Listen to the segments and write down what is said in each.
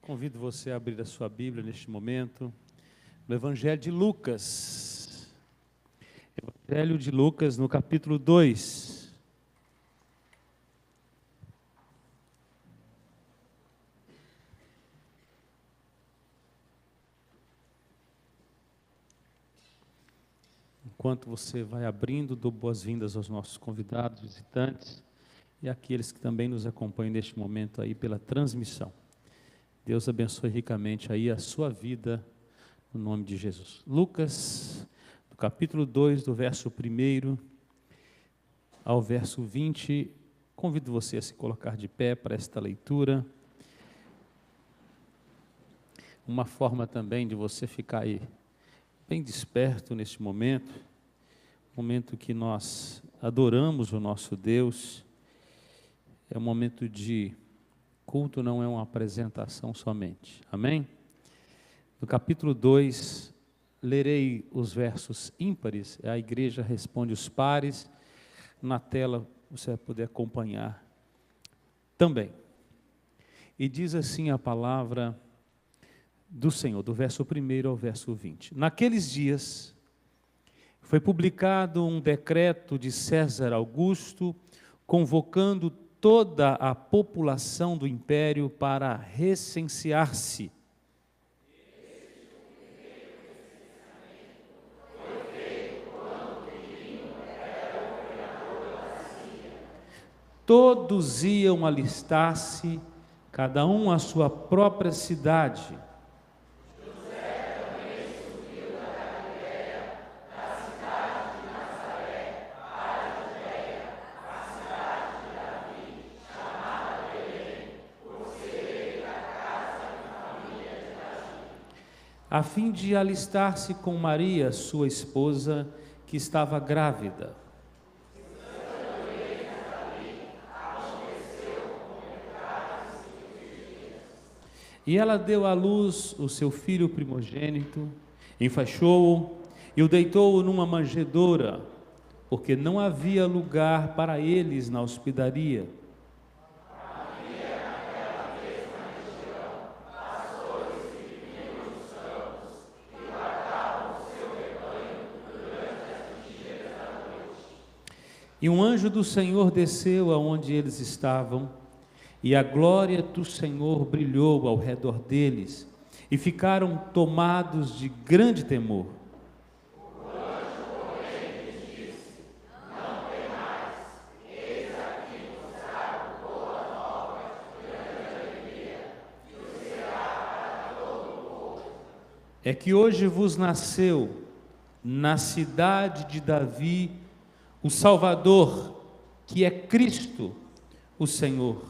Convido você a abrir a sua Bíblia neste momento, no Evangelho de Lucas. Evangelho de Lucas, no capítulo 2. Enquanto você vai abrindo, dou boas-vindas aos nossos convidados, visitantes e àqueles que também nos acompanham neste momento aí pela transmissão. Deus abençoe ricamente aí a sua vida, no nome de Jesus. Lucas, do capítulo 2, do verso 1 ao verso 20, convido você a se colocar de pé para esta leitura. Uma forma também de você ficar aí bem desperto neste momento que nós adoramos o nosso Deus. É um momento de culto, não é uma apresentação somente. Amém? No capítulo 2, lerei os versos ímpares, a igreja responde os pares. Na tela você vai poder acompanhar também. E diz assim a palavra do Senhor, do verso 1 ao verso 20. Naqueles dias, foi publicado um decreto de César Augusto, convocando toda a população do império para recensear-se. Todos iam alistar-se, cada um à sua própria cidade. A fim de alistar-se com Maria, sua esposa, que estava grávida. E ela deu à luz o seu filho primogênito, enfaixou-o e o deitou numa manjedoura, porque não havia lugar para eles na hospedaria. E um anjo do Senhor desceu aonde eles estavam, e a glória do Senhor brilhou ao redor deles, e ficaram tomados de grande temor. O anjo, porém, lhes disse: não temais, eis aqui vos trago boa nova de grande alegria, que o será para todo o povo. É que hoje vos nasceu, na cidade de Davi, o Salvador, que é Cristo, o Senhor.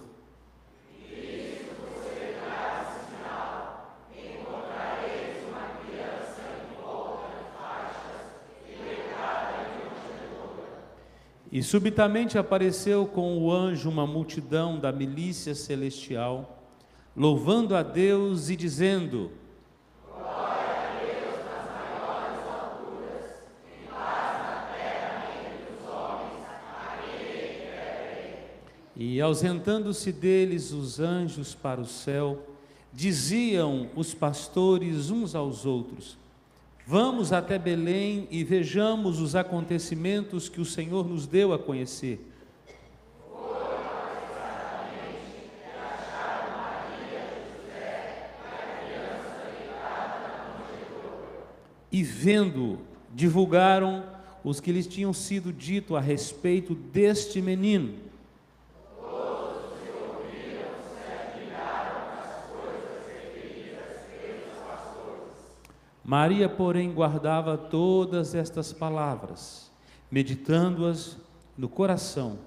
Isto vos será sinal: encontrareis uma criança envolta em faixas e deitada em uma manjedoura. E subitamente apareceu com o anjo uma multidão da milícia celestial, louvando a Deus e dizendo: e ausentando-se deles os anjos para o céu, diziam os pastores uns aos outros: vamos até Belém e vejamos os acontecimentos que o Senhor nos deu a conhecer. E vendo, divulgaram os que lhes tinham sido dito a respeito deste menino. Maria, porém, guardava todas estas palavras, meditando-as no coração.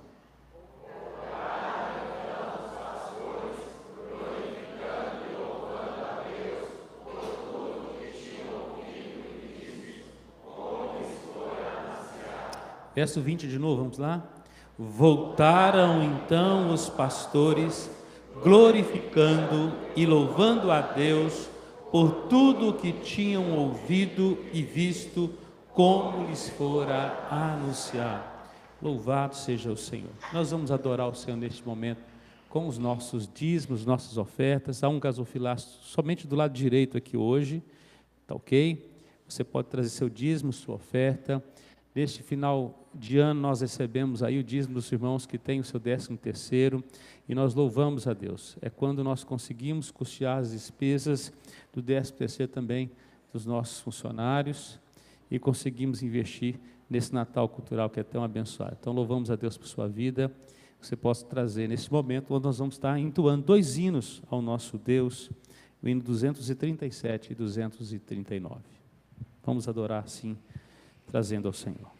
Verso 20 de novo, vamos lá? Voltaram então os pastores, glorificando e louvando a Deus por tudo o que tinham ouvido e visto, como lhes fora anunciado. Louvado seja o Senhor. Nós vamos adorar o Senhor neste momento com os nossos dízimos, nossas ofertas. Há um gasofilaço somente do lado direito aqui hoje, tá ok? Você pode trazer seu dízimo, sua oferta. Neste final de ano nós recebemos aí o dízimo dos irmãos que têm o seu 13º, e nós louvamos a Deus. É quando nós conseguimos custear as despesas do 13º também dos nossos funcionários e conseguimos investir nesse Natal cultural que é tão abençoado. Então louvamos a Deus por sua vida. Você possa trazer nesse momento onde nós vamos estar entoando 2 hinos ao nosso Deus, o hino 237 e 239. Vamos adorar assim, trazendo ao Senhor.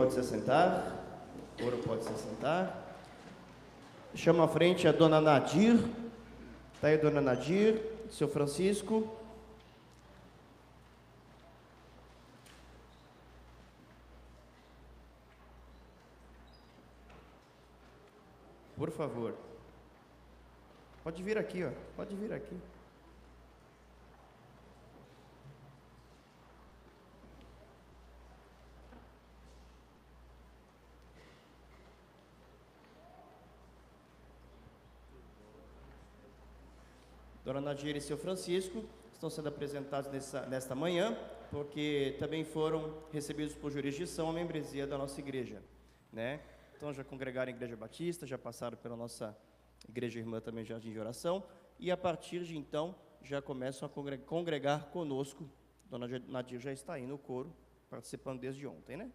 pode se assentar. O coro pode se assentar. Chamo à frente a dona Nadir. Está aí a dona Nadir, seu Francisco. Por favor. Pode vir aqui, ó. Pode vir aqui. Dona Nadir e seu Francisco estão sendo apresentados nesta manhã, porque também foram recebidos por jurisdição a membresia da nossa igreja, né? Então já congregaram em Igreja Batista, já passaram pela nossa igreja irmã também, Jardim de Oração, e a partir de então já começam a congregar conosco. Dona Nadir já está aí no coro, participando desde ontem, né?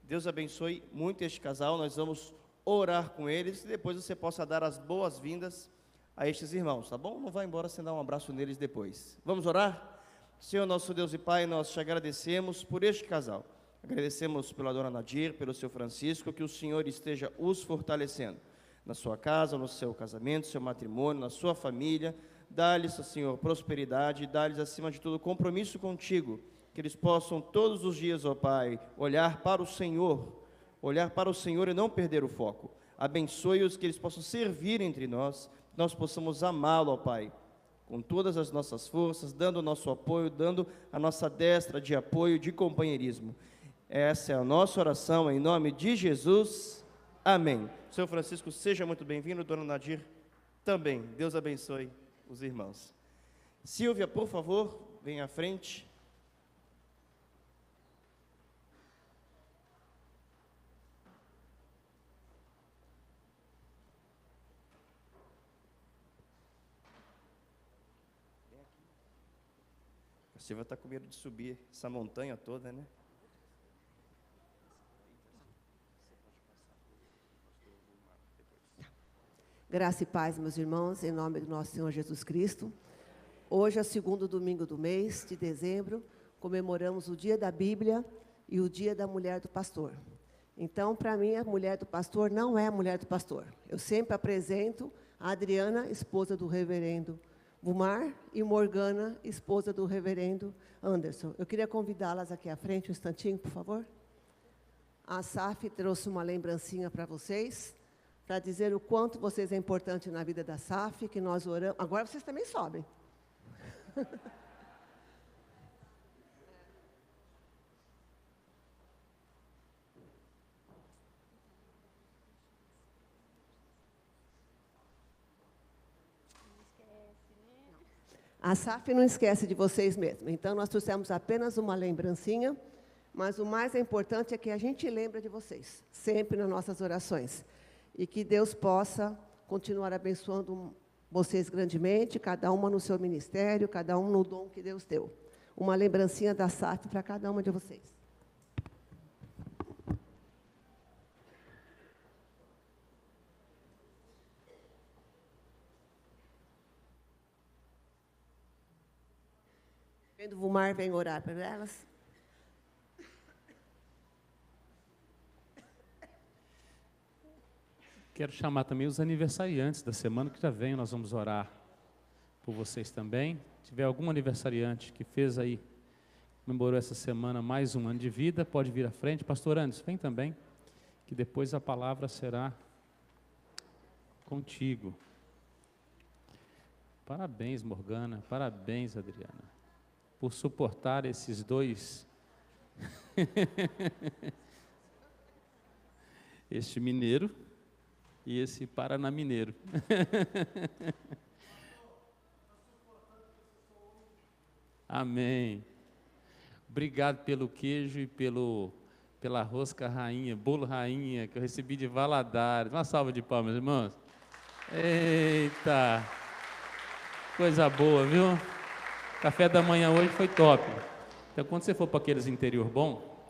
Deus abençoe muito este casal, nós vamos orar com eles, e depois você possa dar as boas-vindas a estes irmãos, tá bom? Não vai embora sem dar um abraço neles depois. Vamos orar? Senhor nosso Deus e Pai, nós te agradecemos por este casal. Agradecemos pela dona Nadir, pelo seu Francisco, que o Senhor esteja os fortalecendo na sua casa, no seu casamento, seu matrimônio, na sua família. Dá-lhes, Senhor, prosperidade, dá-lhes, acima de tudo, compromisso contigo, que eles possam todos os dias, ó Pai, olhar para o Senhor e não perder o foco. Abençoe-os, que eles possam servir entre nós, que nós possamos amá-lo, ó Pai, com todas as nossas forças, dando o nosso apoio, dando a nossa destra de apoio, de companheirismo. Essa é a nossa oração, em nome de Jesus. Amém. Seu Francisco, seja muito bem-vindo. Dona Nadir, também. Deus abençoe os irmãos. Silvia, por favor, venha à frente. A Silvia está com medo de subir essa montanha toda, né? Graça e paz, meus irmãos, em nome do nosso Senhor Jesus Cristo. Hoje é o segundo domingo do mês de dezembro, comemoramos o Dia da Bíblia e o Dia da Mulher do Pastor. Então, para mim, a mulher do pastor não é a mulher do pastor. Eu sempre apresento a Adriana, esposa do reverendo Vumar, e Morgana, esposa do reverendo Anderson. Eu queria convidá-las aqui à frente, um instantinho, por favor. A SAF trouxe uma lembrancinha para vocês, para dizer o quanto vocês é importante na vida da SAF, que nós oramos. Agora vocês também sobem. A SAF não esquece de vocês mesmo. Então, nós trouxemos apenas uma lembrancinha, mas o mais importante é que a gente lembra de vocês, sempre nas nossas orações. E que Deus possa continuar abençoando vocês grandemente, cada uma no seu ministério, cada um no dom que Deus deu. Uma lembrancinha da SAF para cada uma de vocês. O Vumar vem orar para elas. Quero chamar também os aniversariantes da semana que já vem, nós vamos orar por vocês também. Se tiver algum aniversariante que fez aí, comemorou essa semana mais um ano de vida, pode vir à frente. Pastor Anderson, vem também, que depois a palavra será contigo. Parabéns, Morgana, parabéns, Adriana, por suportar esses dois, este mineiro e esse Paraná mineiro. Amém. Obrigado pelo queijo e pela rosca rainha, bolo rainha, que eu recebi de Valadares. Uma salva de palmas, irmãos. Eita! Coisa boa, viu? Café da manhã hoje foi top. Então, quando você for para aqueles interior bom,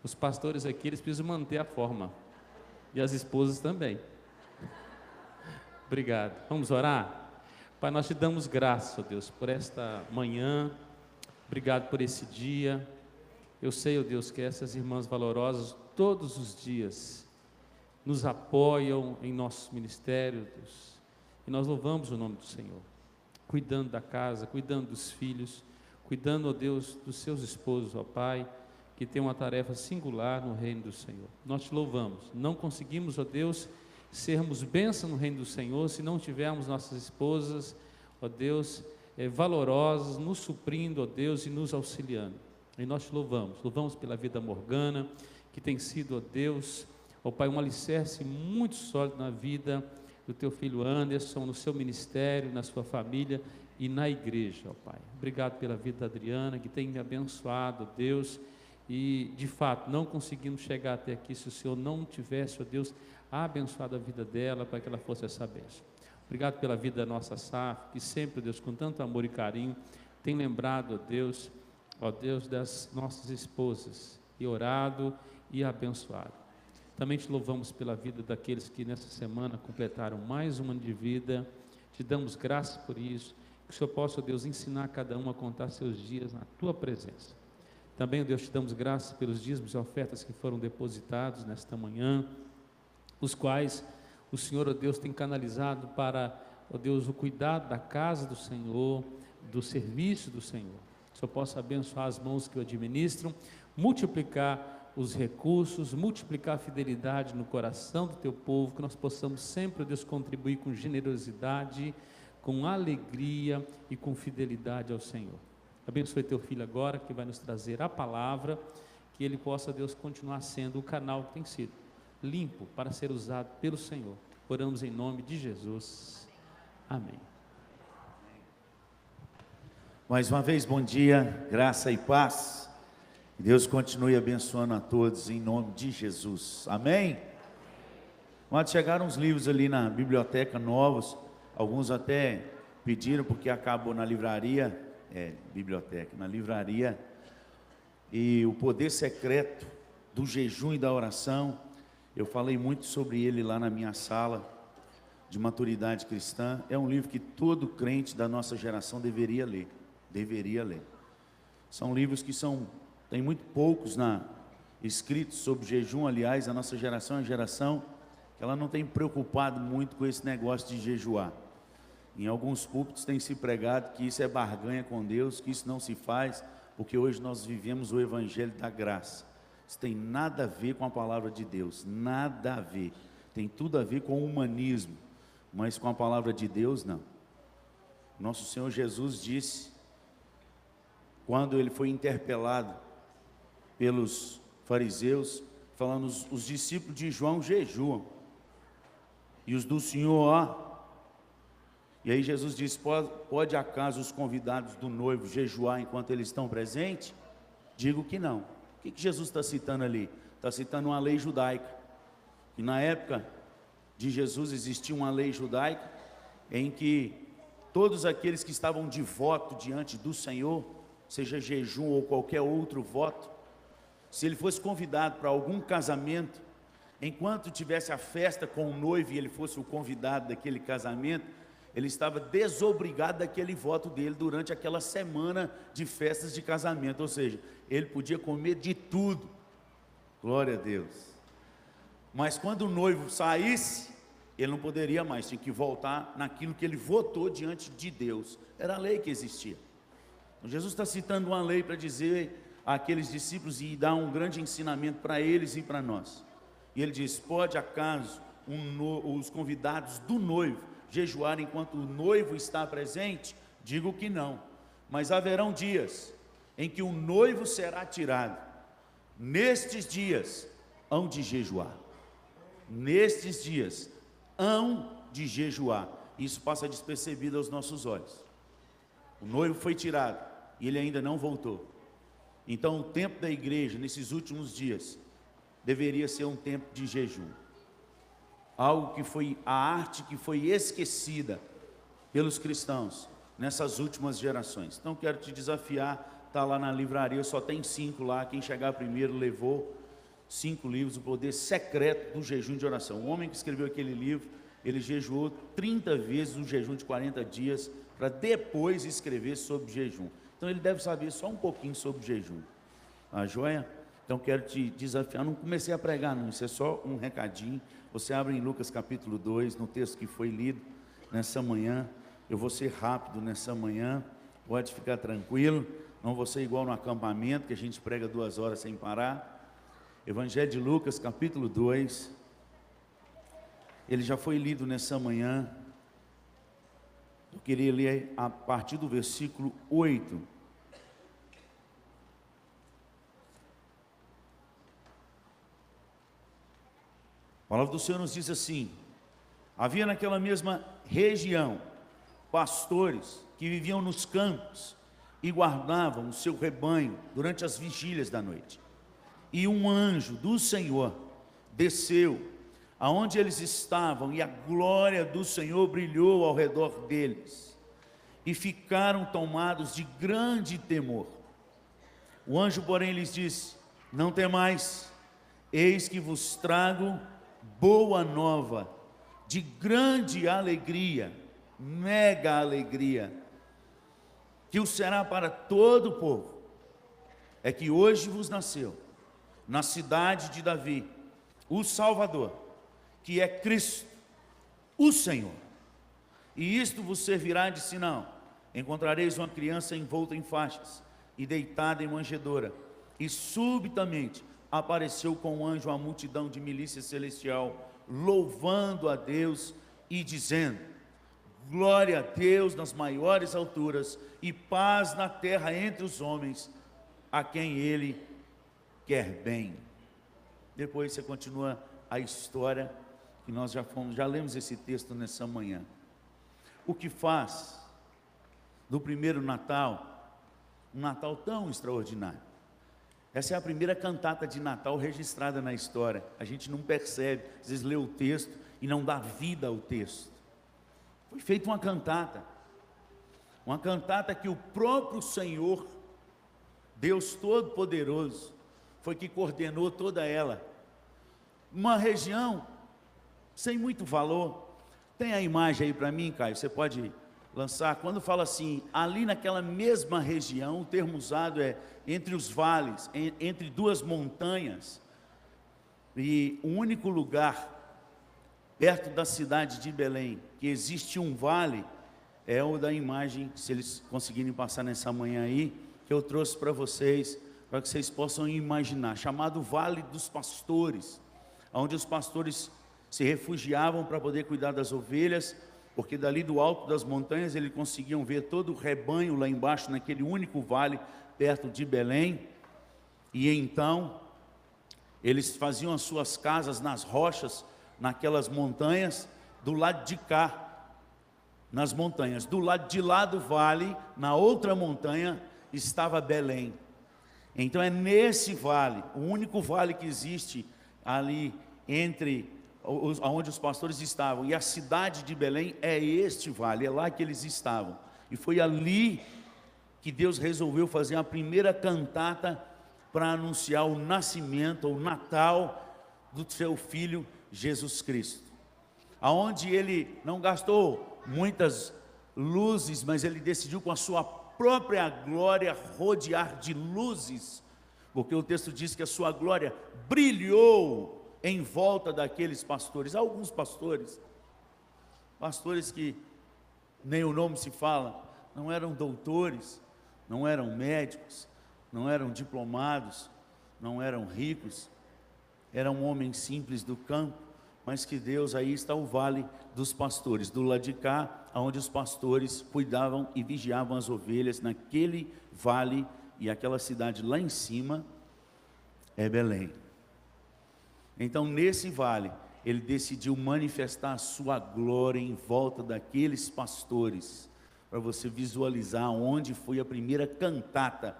os pastores aqui, eles precisam manter a forma. E as esposas também. Obrigado. Vamos orar? Pai, nós te damos graça, ó Deus, por esta manhã. Obrigado por esse dia. Eu sei, ó Deus, que essas irmãs valorosas todos os dias nos apoiam em nossos ministérios, Deus, e nós louvamos o nome do Senhor, cuidando da casa, cuidando dos filhos, cuidando, ó Deus, dos seus esposos, ó Pai, que tem uma tarefa singular no reino do Senhor. Nós te louvamos. Não conseguimos, ó Deus, sermos bênção no reino do Senhor se não tivermos nossas esposas, ó Deus, valorosas, nos suprindo, ó Deus, e nos auxiliando. E nós te louvamos pela vida Morgana, que tem sido, ó Deus, ó Pai, um alicerce muito sólido na vida do teu filho Anderson, no seu ministério, na sua família e na igreja, ó Pai. Obrigado pela vida da Adriana, que tem me abençoado, ó Deus, e de fato não conseguimos chegar até aqui se o Senhor não tivesse, ó Deus, abençoado a vida dela para que ela fosse essa bênção. Obrigado pela vida da nossa SAF, que sempre, ó Deus, com tanto amor e carinho, tem lembrado, ó Deus, das nossas esposas, e orado e abençoado. Também te louvamos pela vida daqueles que nessa semana completaram mais um ano de vida, te damos graças por isso, que o Senhor possa, ó Deus, ensinar cada um a contar seus dias na tua presença. Também, ó Deus, te damos graças pelos dízimos e ofertas que foram depositados nesta manhã, os quais o Senhor, ó Deus, tem canalizado para, ó Deus, o cuidado da casa do Senhor, do serviço do Senhor. Que o Senhor possa abençoar as mãos que o administram, multiplicar os recursos, multiplicar a fidelidade no coração do teu povo, que nós possamos sempre, ó Deus, contribuir com generosidade, com alegria e com fidelidade ao Senhor. Abençoe teu filho agora, que vai nos trazer a palavra, que ele possa, Deus, continuar sendo o canal que tem sido, limpo para ser usado pelo Senhor. Oramos em nome de Jesus. Amém. Mais uma vez, bom dia, graça e paz. Deus continue abençoando a todos em nome de Jesus. Amém? Mas chegaram uns livros ali na biblioteca novos, alguns até pediram porque acabou na livraria, na livraria, e o poder secreto do jejum e da oração. Eu falei muito sobre ele lá na minha sala de maturidade cristã. É um livro que todo crente da nossa geração deveria ler. São livros que tem muito poucos escritos sobre jejum. Aliás, a nossa geração é uma geração que ela não tem preocupado muito com esse negócio de jejuar. Em alguns púlpitos tem se pregado que isso é barganha com Deus, que isso não se faz, porque hoje nós vivemos o evangelho da graça. Isso tem nada a ver com a palavra de Deus, nada a ver. Tem tudo a ver com o humanismo, mas com a palavra de Deus, não. Nosso Senhor Jesus disse, quando ele foi interpelado pelos fariseus, falando, os discípulos de João jejuam, e os do Senhor, ó. E aí Jesus disse, pode acaso os convidados do noivo jejuar enquanto eles estão presentes? Digo que não. O que Jesus está citando ali? Está citando uma lei judaica. E na época de Jesus existia uma lei judaica em que todos aqueles que estavam de voto diante do Senhor, seja jejum ou qualquer outro voto, se ele fosse convidado para algum casamento, enquanto tivesse a festa com o noivo e ele fosse o convidado daquele casamento, ele estava desobrigado daquele voto dele durante aquela semana de festas de casamento, ou seja, ele podia comer de tudo, glória a Deus. Mas quando o noivo saísse, ele não poderia mais, tinha que voltar naquilo que ele votou diante de Deus, era a lei que existia. Então, Jesus está citando uma lei para dizer àqueles discípulos e dar um grande ensinamento para eles e para nós. E ele diz, pode acaso os convidados do noivo jejuar enquanto o noivo está presente? Digo que não, mas haverão dias em que o noivo será tirado, nestes dias hão de jejuar, nestes dias hão de jejuar. Isso passa despercebido aos nossos olhos. O noivo foi tirado e ele ainda não voltou. Então o tempo da igreja nesses últimos dias deveria ser um tempo de jejum, algo que foi a arte que foi esquecida pelos cristãos nessas últimas gerações. Então quero te desafiar, está lá na livraria, só tem 5 lá, quem chegar primeiro levou 5 livros, o poder secreto do jejum de oração. O homem que escreveu aquele livro, ele jejuou 30 vezes um jejum de 40 dias, para depois escrever sobre jejum. Então ele deve saber só um pouquinho sobre jejum, a joia? Então quero te desafiar, não comecei a pregar não, isso é só um recadinho. Você abre em Lucas capítulo 2, no texto que foi lido nessa manhã. Eu vou ser rápido nessa manhã, pode ficar tranquilo, não vou ser igual no acampamento, que a gente prega 2 horas sem parar. Evangelho de Lucas capítulo 2, ele já foi lido nessa manhã. Eu queria ler a partir do versículo 8. A palavra do Senhor nos diz assim: havia naquela mesma região pastores que viviam nos campos e guardavam o seu rebanho durante as vigílias da noite. E um anjo do Senhor desceu aonde eles estavam, e a glória do Senhor brilhou ao redor deles, e ficaram tomados de grande temor. O anjo, porém, lhes disse: não temais, eis que vos trago boa nova, de grande alegria, mega alegria, que o será para todo o povo. É que hoje vos nasceu, na cidade de Davi, o Salvador, que é Cristo, o Senhor. E isto vos servirá de sinal: encontrareis uma criança envolta em faixas e deitada em manjedoura. E subitamente apareceu com o anjo a multidão de milícia celestial, louvando a Deus e dizendo: glória a Deus nas maiores alturas, e paz na terra entre os homens, a quem Ele quer bem. Depois você continua a história, que nós já lemos esse texto nessa manhã. O que faz do primeiro Natal um Natal tão extraordinário? Essa é a primeira cantata de Natal registrada na história. A gente não percebe, às vezes lê o texto e não dá vida ao texto. Foi feita uma cantata que o próprio Senhor, Deus Todo-Poderoso, foi que coordenou toda ela. Uma região sem muito valor. Tem a imagem aí para mim, Caio, você pode lançar. Quando fala assim, ali naquela mesma região, o termo usado é entre os vales, entre duas montanhas, e o único lugar perto da cidade de Belém que existe um vale é o da imagem, se eles conseguirem passar nessa manhã aí, que eu trouxe para vocês, para que vocês possam imaginar, chamado Vale dos Pastores, onde os pastores se refugiavam para poder cuidar das ovelhas, porque dali do alto das montanhas eles conseguiam ver todo o rebanho lá embaixo, naquele único vale perto de Belém. E então eles faziam as suas casas nas rochas, naquelas montanhas, do lado de cá, nas montanhas, do lado de lá do vale, na outra montanha, estava Belém. Então é nesse vale, o único vale que existe ali entre onde os pastores estavam e a cidade de Belém, é este vale, é lá que eles estavam. E foi ali que Deus resolveu fazer a primeira cantata para anunciar o nascimento, o Natal do seu Filho Jesus Cristo. Aonde ele não gastou muitas luzes, mas ele decidiu com a sua própria glória rodear de luzes, porque o texto diz que a sua glória brilhou em volta daqueles pastores. Alguns pastores que nem o nome se fala, não eram doutores, não eram médicos, não eram diplomados, não eram ricos, eram homens simples do campo, mas que Deus, aí está o vale dos pastores, do lado de cá, onde os pastores cuidavam e vigiavam as ovelhas, naquele vale, e aquela cidade lá em cima é Belém. Então nesse vale, ele decidiu manifestar a sua glória em volta daqueles pastores, para você visualizar onde foi a primeira cantata,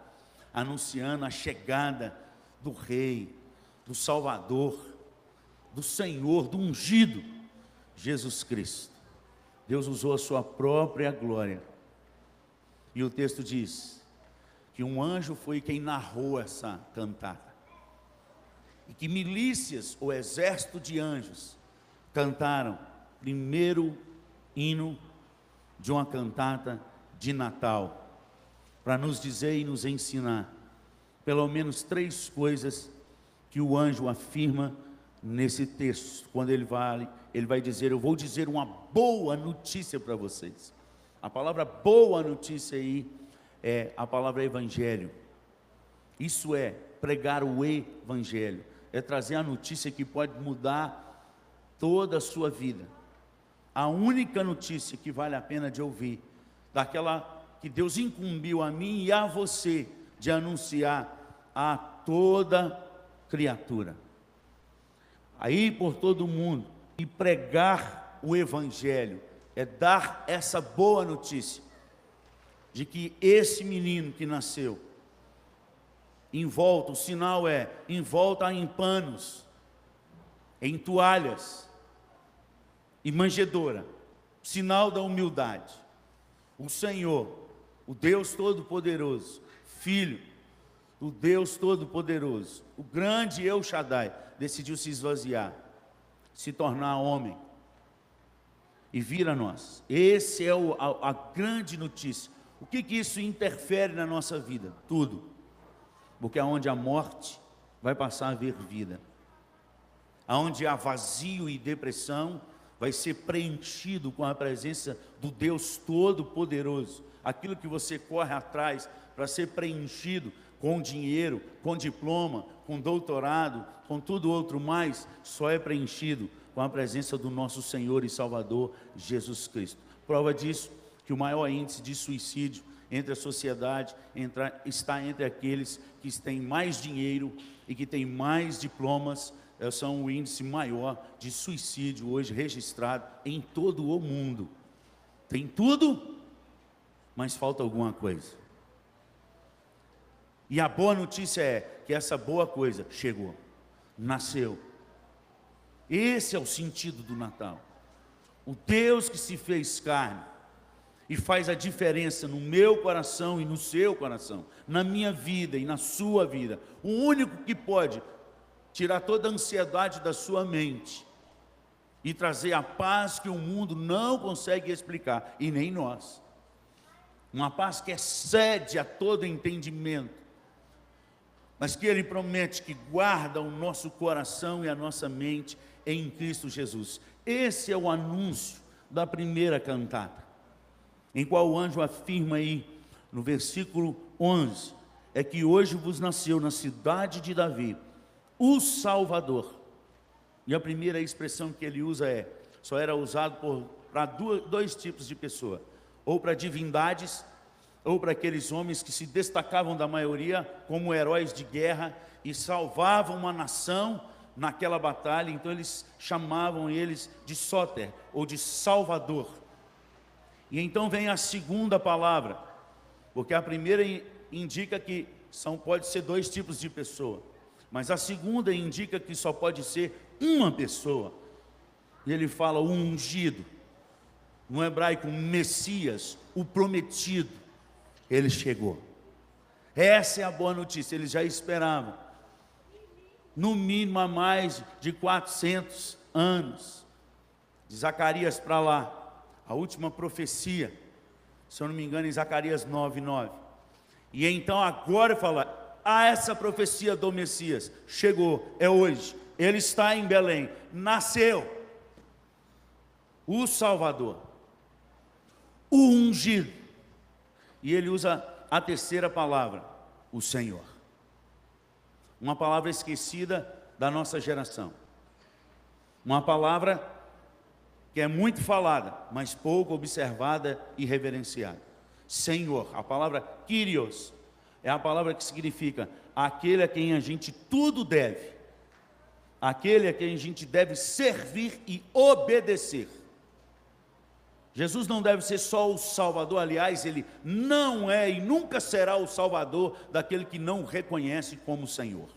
anunciando a chegada do Rei, do Salvador, do Senhor, do ungido, Jesus Cristo. Deus usou a sua própria glória, e o texto diz que um anjo foi quem narrou essa cantata, e que milícias, ou exército de anjos, cantaram primeiro hino de uma cantata de Natal, para nos dizer e nos ensinar pelo menos 3 coisas que o anjo afirma nesse texto, quando ele vai dizer: eu vou dizer uma boa notícia para vocês. A palavra boa notícia aí é a palavra evangelho. Isso é pregar o evangelho, é trazer a notícia que pode mudar toda a sua vida. A única notícia que vale a pena de ouvir, daquela que Deus incumbiu a mim e a você de anunciar a toda criatura. Aí por todo mundo e pregar o evangelho é dar essa boa notícia de que esse menino que nasceu envolto, o sinal é envolta em panos, em toalhas e manjedoura, sinal da humildade. O Senhor, o Deus Todo-Poderoso, Filho do Deus Todo-Poderoso, o grande El Shaddai, decidiu se esvaziar, se tornar homem e vir a nós. Esse é a grande notícia. O que isso interfere na nossa vida? Tudo. Porque aonde há morte, vai passar a haver vida. Aonde há vazio e depressão, vai ser preenchido com a presença do Deus Todo-Poderoso. Aquilo que você corre atrás para ser preenchido com dinheiro, com diploma, com doutorado, com tudo outro mais, só é preenchido com a presença do nosso Senhor e Salvador Jesus Cristo. Prova disso, que o maior índice de suicídio entre a sociedade está entre aqueles que têm mais dinheiro e que têm mais diplomas. São o índice maior de suicídio hoje registrado em todo o mundo. Tem tudo, mas falta alguma coisa. E a boa notícia é que essa boa coisa chegou, nasceu. Esse é o sentido do Natal. O Deus que se fez carne e faz a diferença no meu coração e no seu coração, na minha vida e na sua vida. O único que pode tirar toda a ansiedade da sua mente e trazer a paz que o mundo não consegue explicar, e nem nós. Uma paz que excede a todo entendimento, mas que Ele promete que guarda o nosso coração e a nossa mente em Cristo Jesus. Esse é o anúncio da primeira cantata, em qual o anjo afirma aí, no versículo 11, é que hoje vos nasceu na cidade de Davi o Salvador. E a primeira expressão que ele usa só era usado para dois tipos de pessoa, ou para divindades, ou para aqueles homens que se destacavam da maioria como heróis de guerra e salvavam uma nação naquela batalha. Então eles chamavam eles de Sóter, ou de Salvador. E então vem a segunda palavra, porque a primeira indica que pode ser dois tipos de pessoa, mas a segunda indica que só pode ser uma pessoa. E ele fala o ungido, no hebraico Messias, o prometido. Ele chegou. Essa é a boa notícia. Eles já esperavam, no mínimo há mais de 400 anos, de Zacarias para lá, a última profecia, se eu não me engano, em Zacarias 9:9. E então agora fala, essa profecia do Messias chegou, é hoje, ele está em Belém, nasceu o Salvador, o ungido. E ele usa a terceira palavra, o Senhor, uma palavra esquecida da nossa geração, uma palavra que é muito falada, mas pouco observada e reverenciada. Senhor, a palavra Kyrios, é a palavra que significa aquele a quem a gente tudo deve, aquele a quem a gente deve servir e obedecer. Jesus não deve ser só o Salvador, aliás, Ele não é e nunca será o Salvador daquele que não o reconhece como Senhor.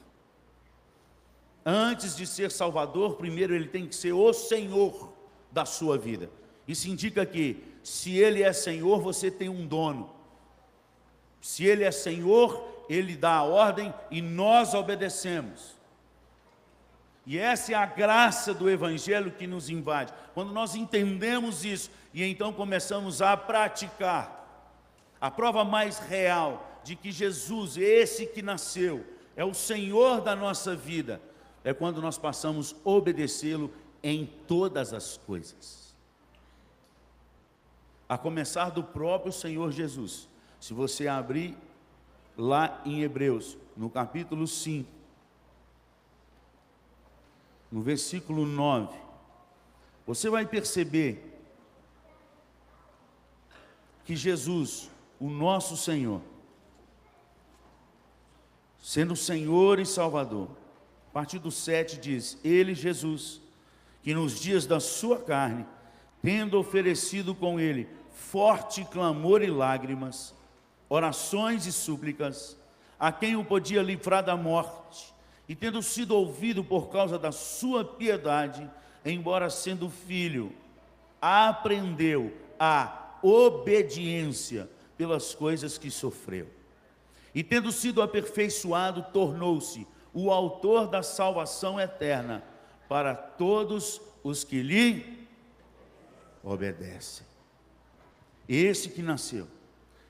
Antes de ser Salvador, primeiro Ele tem que ser o Senhor da sua vida. Isso indica que, se Ele é Senhor, você tem um dono. Se Ele é Senhor, Ele dá a ordem e nós obedecemos. E essa é a graça do Evangelho que nos invade. Quando nós entendemos isso e então começamos a praticar, a prova mais real de que Jesus, esse que nasceu, é o Senhor da nossa vida, é quando nós passamos a obedecê-lo em todas as coisas. A começar do próprio Senhor Jesus. Se você abrir lá em Hebreus, no capítulo 5, no versículo 9, você vai perceber que Jesus, o nosso Senhor, sendo Senhor e Salvador, a partir do 7 diz: Ele, Jesus, que nos dias da sua carne, tendo oferecido com ele forte clamor e lágrimas, orações e súplicas, a quem o podia livrar da morte, e tendo sido ouvido por causa da sua piedade, embora sendo filho, aprendeu a obediência pelas coisas que sofreu. E tendo sido aperfeiçoado, tornou-se o autor da salvação eterna para todos os que lhe obedecem. Esse que nasceu,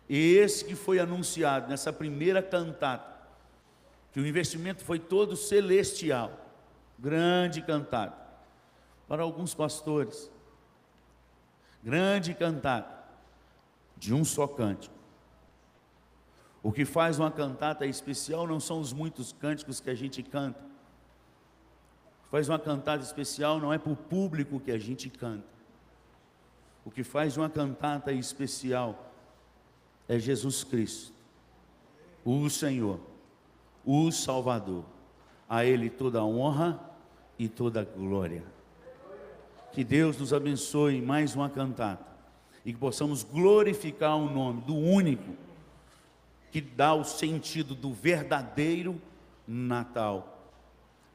esse que foi anunciado nessa primeira cantata, que o investimento foi todo celestial, grande cantata, para alguns pastores, grande cantata, de um só cântico. O que faz uma cantata especial não são os muitos cânticos que a gente canta. O que faz uma cantata especial não é para o público que a gente canta. O que faz uma cantata especial é Jesus Cristo, o Senhor, o Salvador. A Ele toda a honra e toda a glória. Que Deus nos abençoe em mais uma cantata e que possamos glorificar o nome do único que dá o sentido do verdadeiro Natal,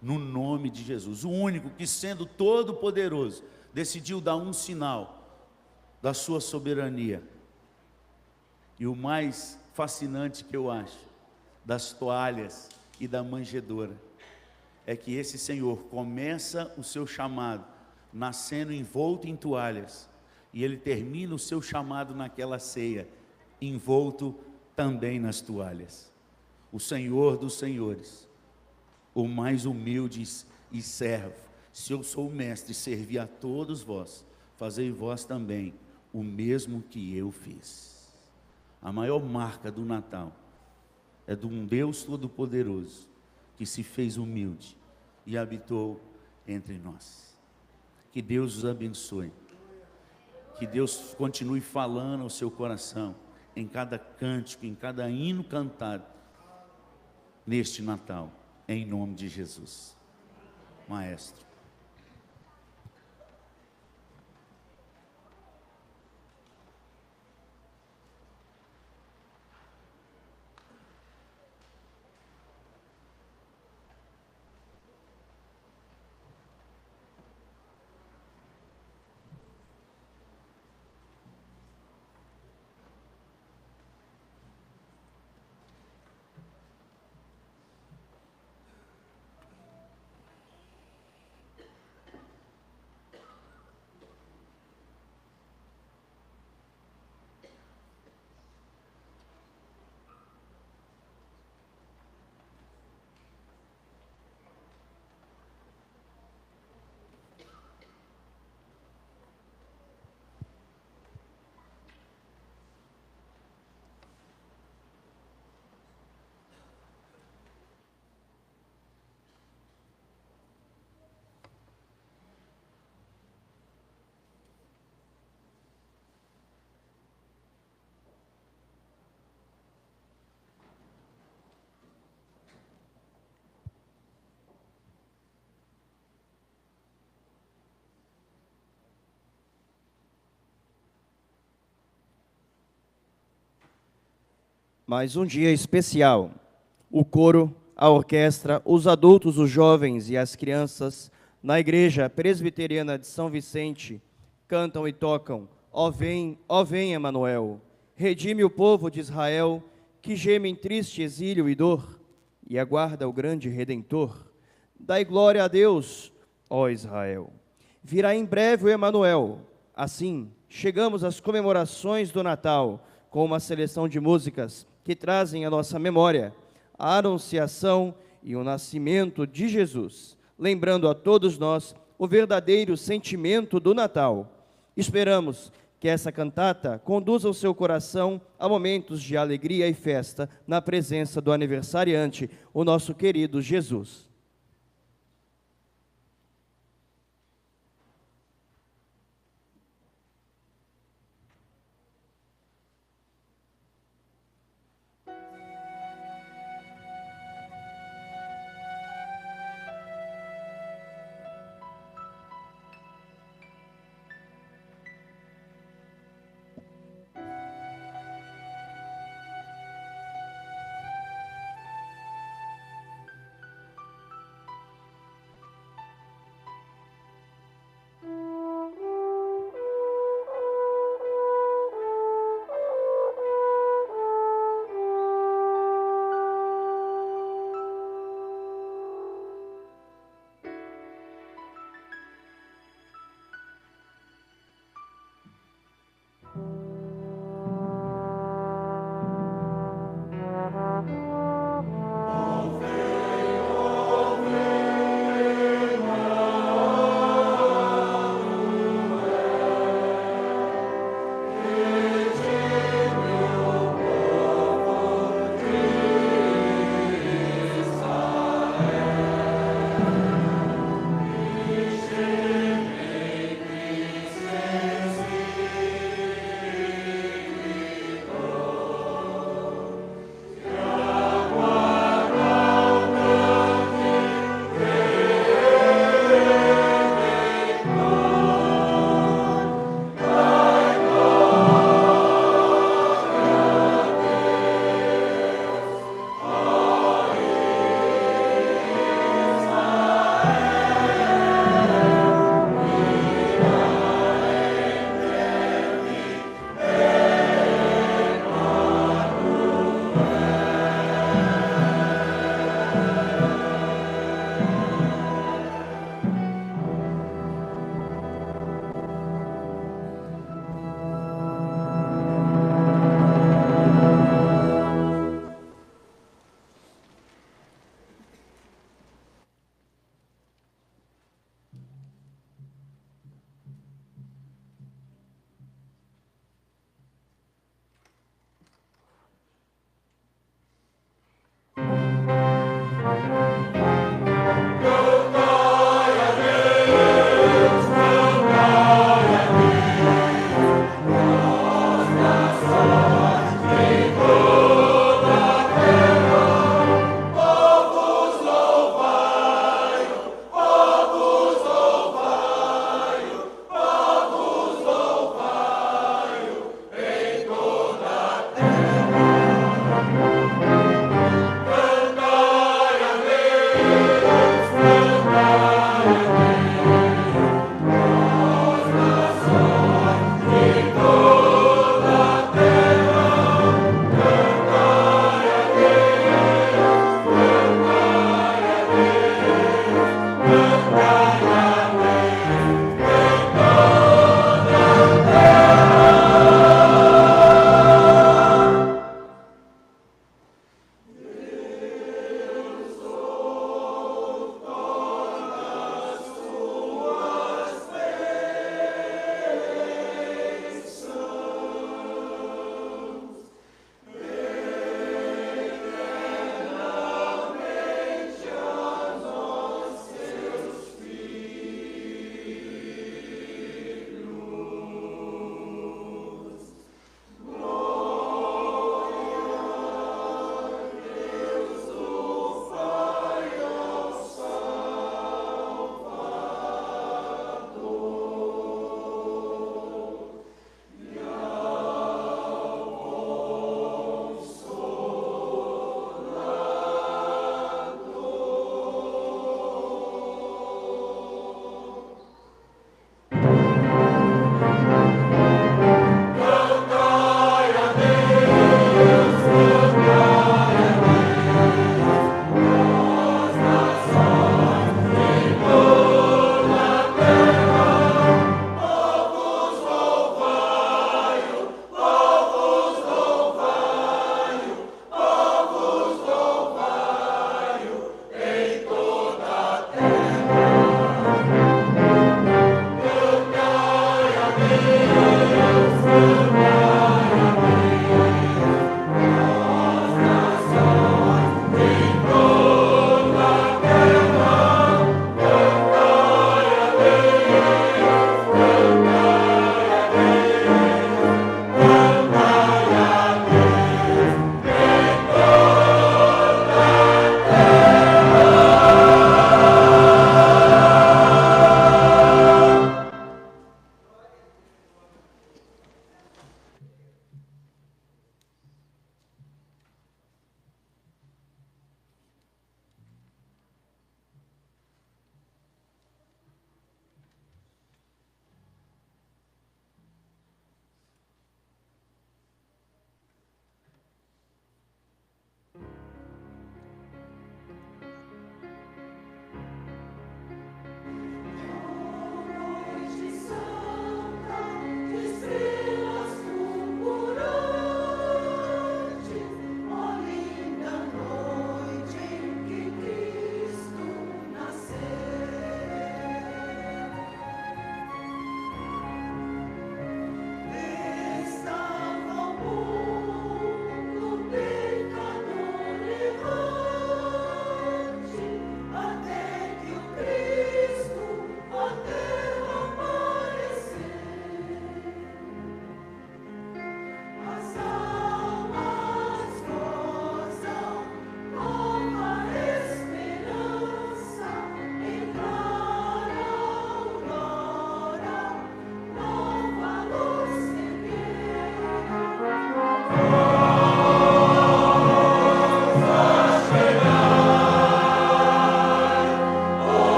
no nome de Jesus. O único que, sendo todo poderoso, decidiu dar um sinal da sua soberania. E o mais fascinante que eu acho, das toalhas e da manjedoura, é que esse Senhor começa o seu chamado, nascendo envolto em toalhas, e Ele termina o seu chamado naquela ceia, envolto também nas toalhas. O Senhor dos senhores, o mais humilde e servo. Se eu sou o mestre, servi a todos vós, fazei vós também o mesmo que eu fiz. A maior marca do Natal é de um Deus Todo-Poderoso que se fez humilde e habitou entre nós. Que Deus os abençoe. Que Deus continue falando ao seu coração em cada cântico, em cada hino cantado neste Natal, em nome de Jesus. Maestro. Mais um dia especial. O coro, a orquestra, os adultos, os jovens e as crianças na Igreja Presbiteriana de São Vicente cantam e tocam: Ó vem, Emanuel, redime o povo de Israel, que geme em triste exílio e dor, e aguarda o grande Redentor. Dai glória a Deus, ó Israel. Virá em breve o Emanuel. Assim, chegamos às comemorações do Natal, com uma seleção de músicas que trazem à nossa memória a anunciação e o nascimento de Jesus, lembrando a todos nós o verdadeiro sentimento do Natal. Esperamos que essa cantata conduza o seu coração a momentos de alegria e festa na presença do aniversariante, o nosso querido Jesus.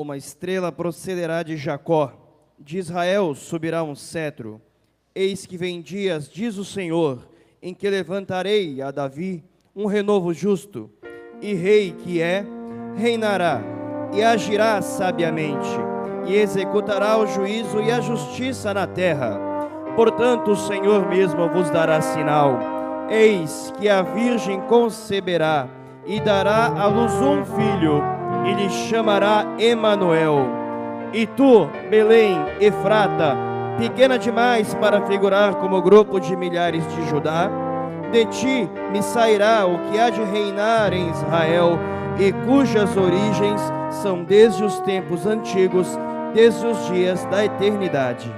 Uma estrela procederá de Jacó, de Israel subirá um cetro. Eis que vem dias, diz o Senhor, em que levantarei a Davi um renovo justo, e rei que é, reinará, e agirá sabiamente, e executará o juízo e a justiça na terra. Portanto, o Senhor mesmo vos dará sinal. Eis que a virgem conceberá, e dará à luz um filho, e lhe chamará Emanuel. E tu, Belém, Efrata, pequena demais para figurar como grupo de milhares de Judá, de ti me sairá o que há de reinar em Israel, e cujas origens são desde os tempos antigos, desde os dias da eternidade.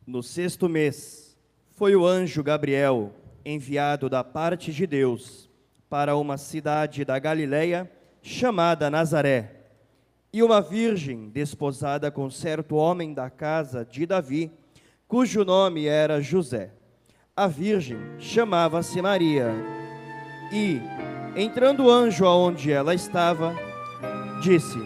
No 6º mês, foi o anjo Gabriel, enviado da parte de Deus, para uma cidade da Galileia, chamada Nazaré, e uma virgem desposada com certo homem da casa de Davi, cujo nome era José. A virgem chamava-se Maria, e, Entrando o anjo aonde ela estava, disse: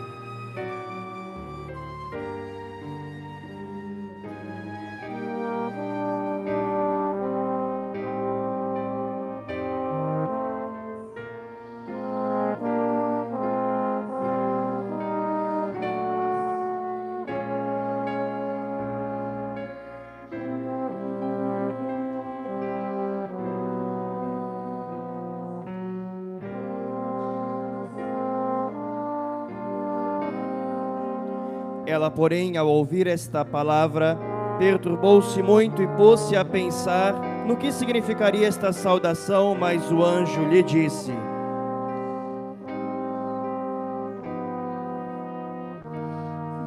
Ela, porém, ao ouvir esta palavra, perturbou-se muito e pôs-se a pensar no que significaria esta saudação, mas o anjo lhe disse: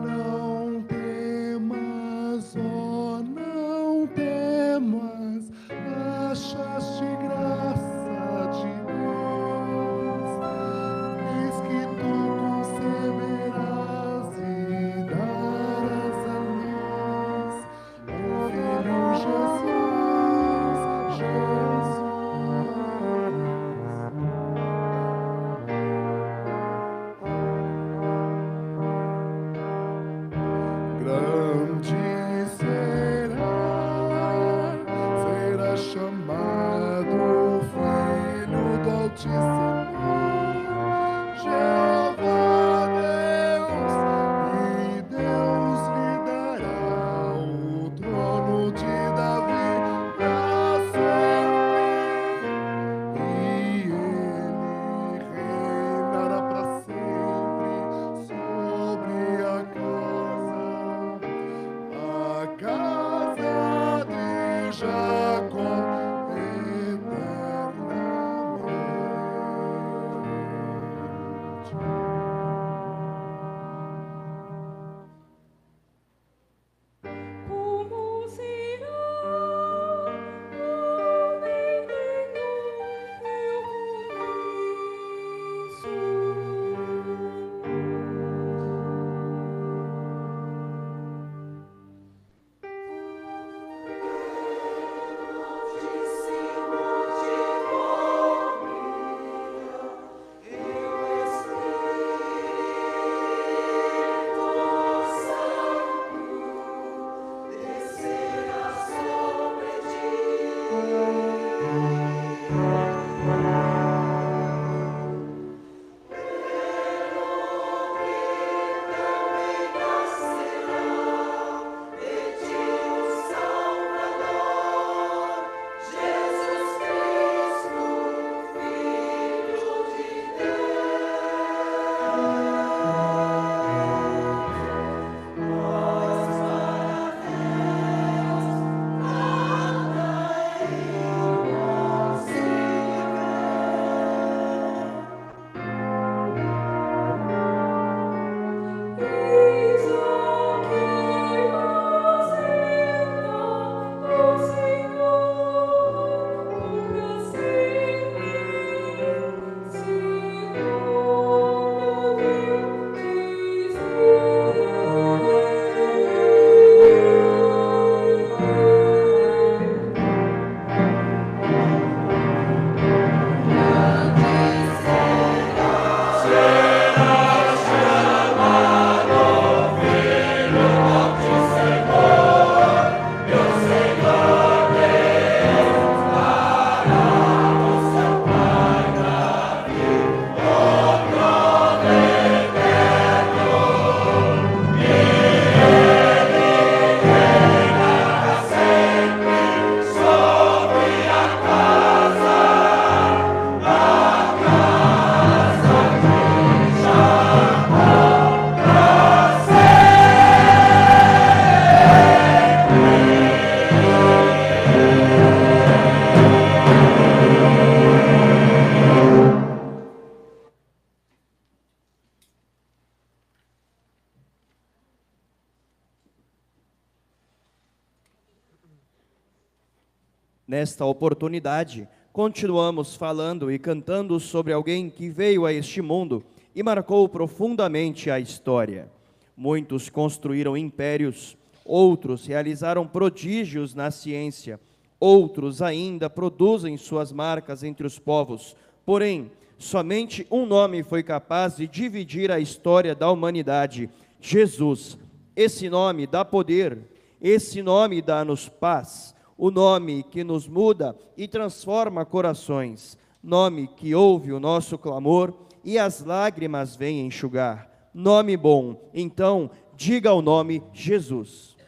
Não temas, ó, não temas, achaste graça de Deus. Eis que tu conceberás e darás a luz o Filho Jesus, Jesus. Grande será chamado Filho do Altíssimo, Jeová Deus, e Deus lhe dará o trono de Davi para sempre, e ele reinará para sempre sobre a casa de Jacó eternamente. Como será o veneno meu Nesta oportunidade, continuamos falando e cantando sobre alguém que veio a este mundo e marcou profundamente a história. Muitos construíram impérios, outros realizaram prodígios na ciência, outros ainda produzem suas marcas entre os povos. Porém, Somente um nome foi capaz de dividir a história da humanidade: Jesus. Esse nome dá poder, esse nome dá-nos paz, o nome que nos muda e transforma corações, nome que ouve o nosso clamor e as lágrimas vem enxugar. Nome bom, então diga o nome Jesus.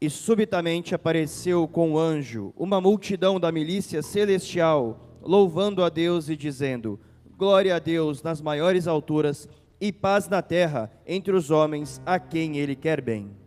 E subitamente apareceu com o anjo uma multidão da milícia celestial, louvando a Deus e dizendo: Glória a Deus nas maiores alturas e paz na terra entre os homens a quem Ele quer bem.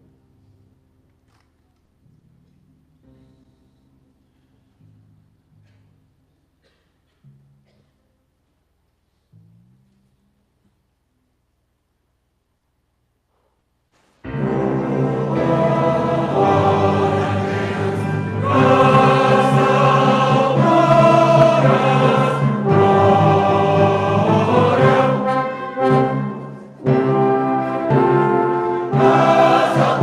Nossa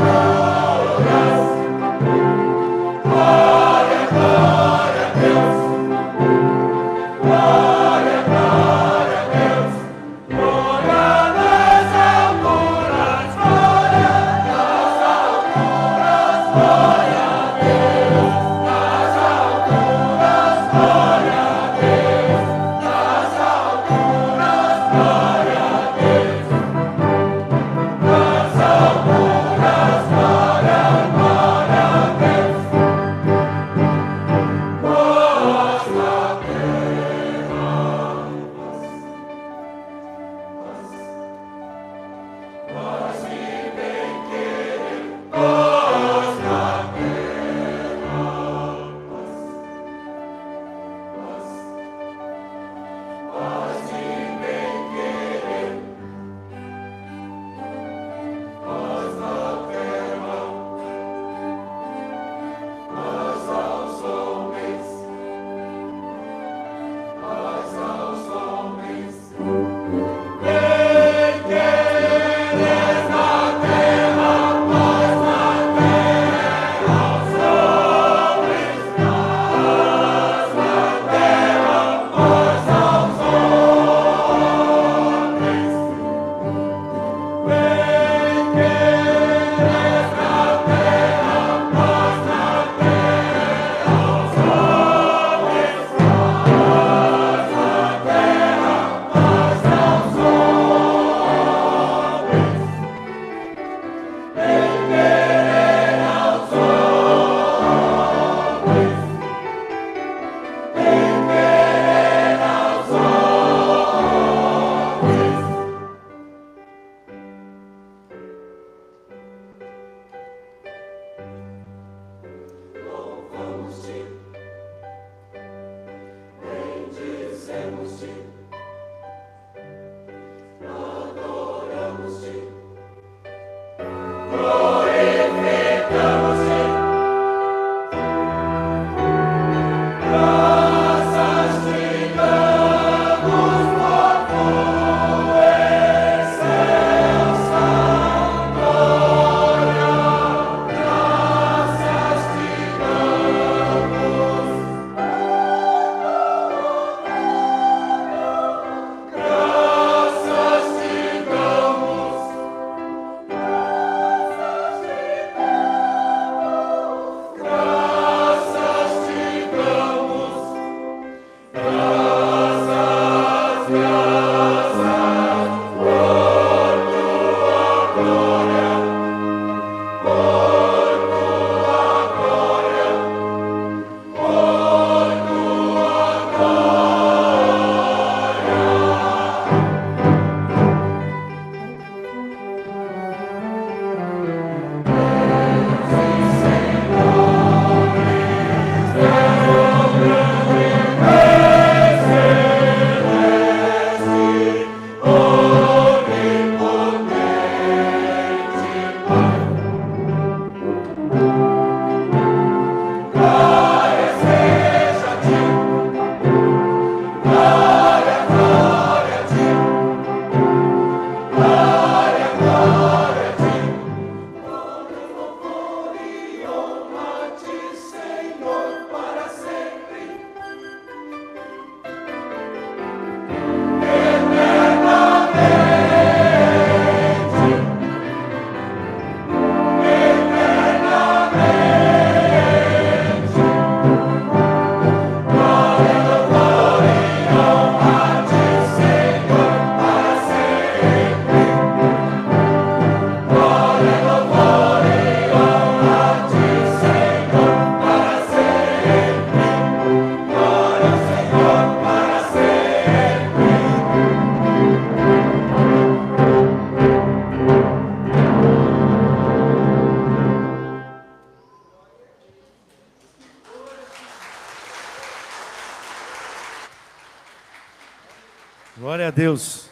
Glória a Deus.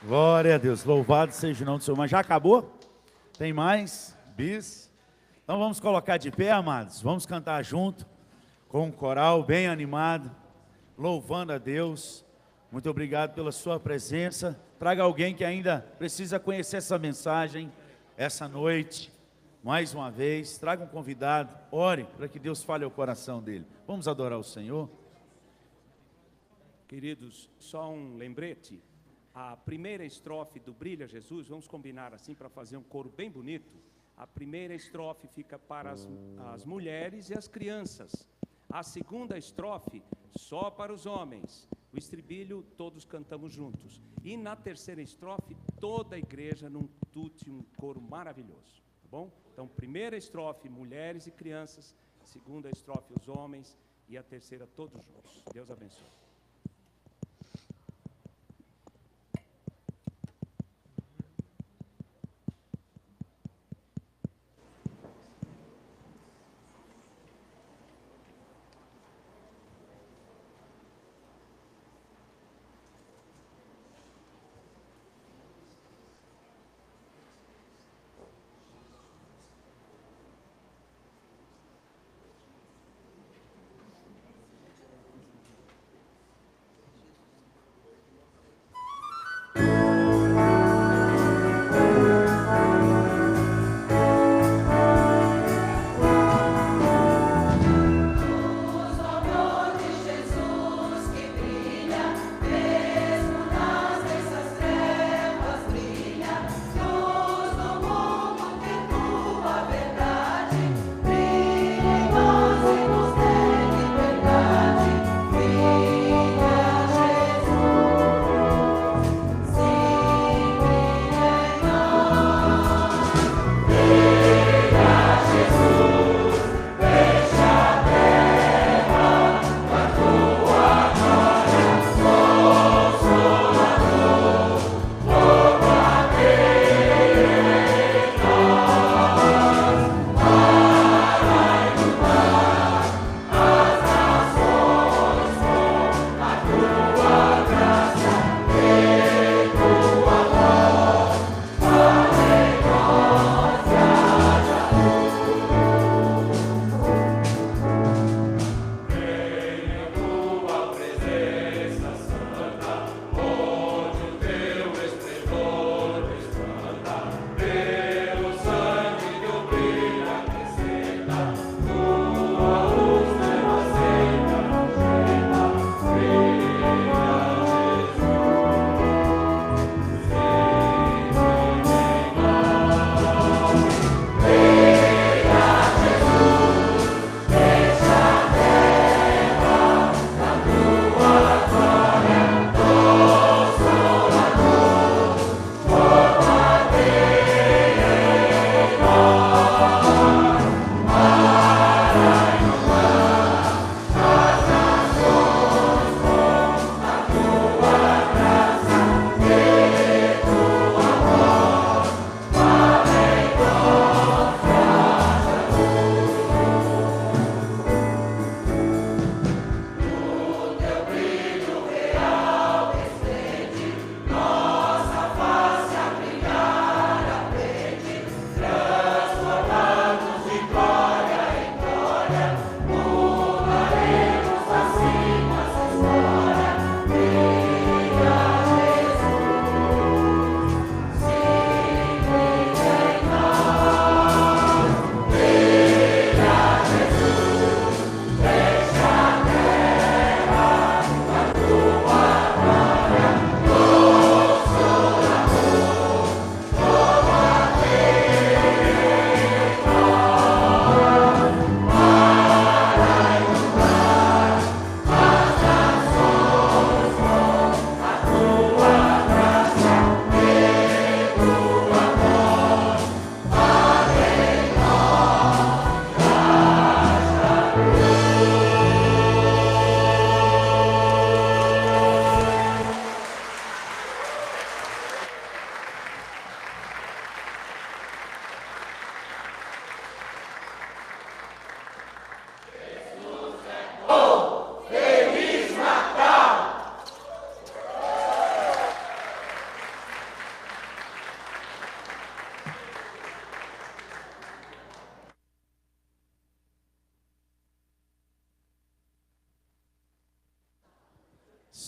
Glória a Deus. Louvado seja o nome do Senhor. Mas já acabou? Tem mais? Bis? Então vamos colocar de pé, amados. Vamos cantar junto com um coral bem animado, louvando a Deus. Muito obrigado pela sua presença. Traga alguém que ainda precisa conhecer essa mensagem essa noite. Mais uma vez, traga um convidado. Ore para que Deus fale ao coração dele. Vamos adorar o Senhor. Queridos, só um lembrete. A primeira estrofe do Brilha Jesus, vamos combinar assim para fazer um coro bem bonito. A primeira estrofe fica para as mulheres e as crianças. A segunda estrofe só para os homens. O estribilho todos cantamos juntos. E na terceira estrofe toda a igreja num tute, um coro maravilhoso. Tá bom? Então, primeira estrofe, mulheres e crianças. Segunda estrofe, os homens. E a terceira, todos juntos. Deus abençoe.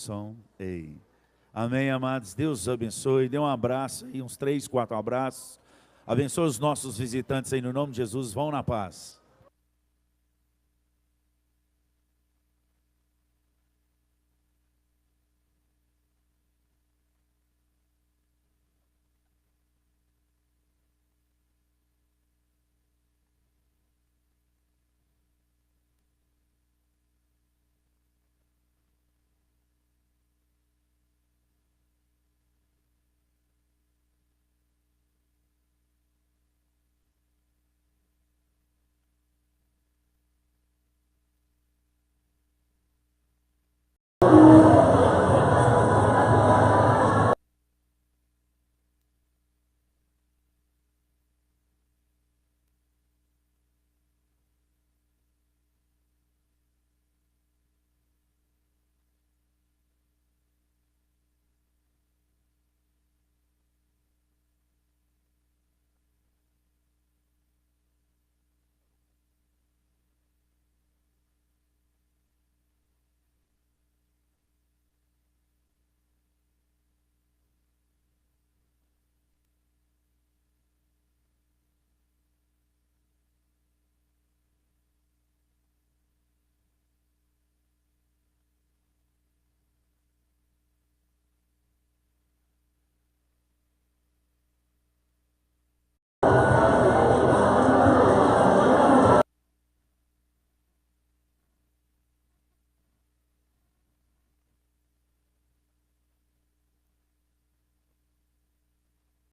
som. Ei. Amém, amados. Deus os abençoe. Dê um abraço aí, uns 3, 4 abraços. Abençoe os nossos visitantes aí no nome de Jesus. Vão na paz.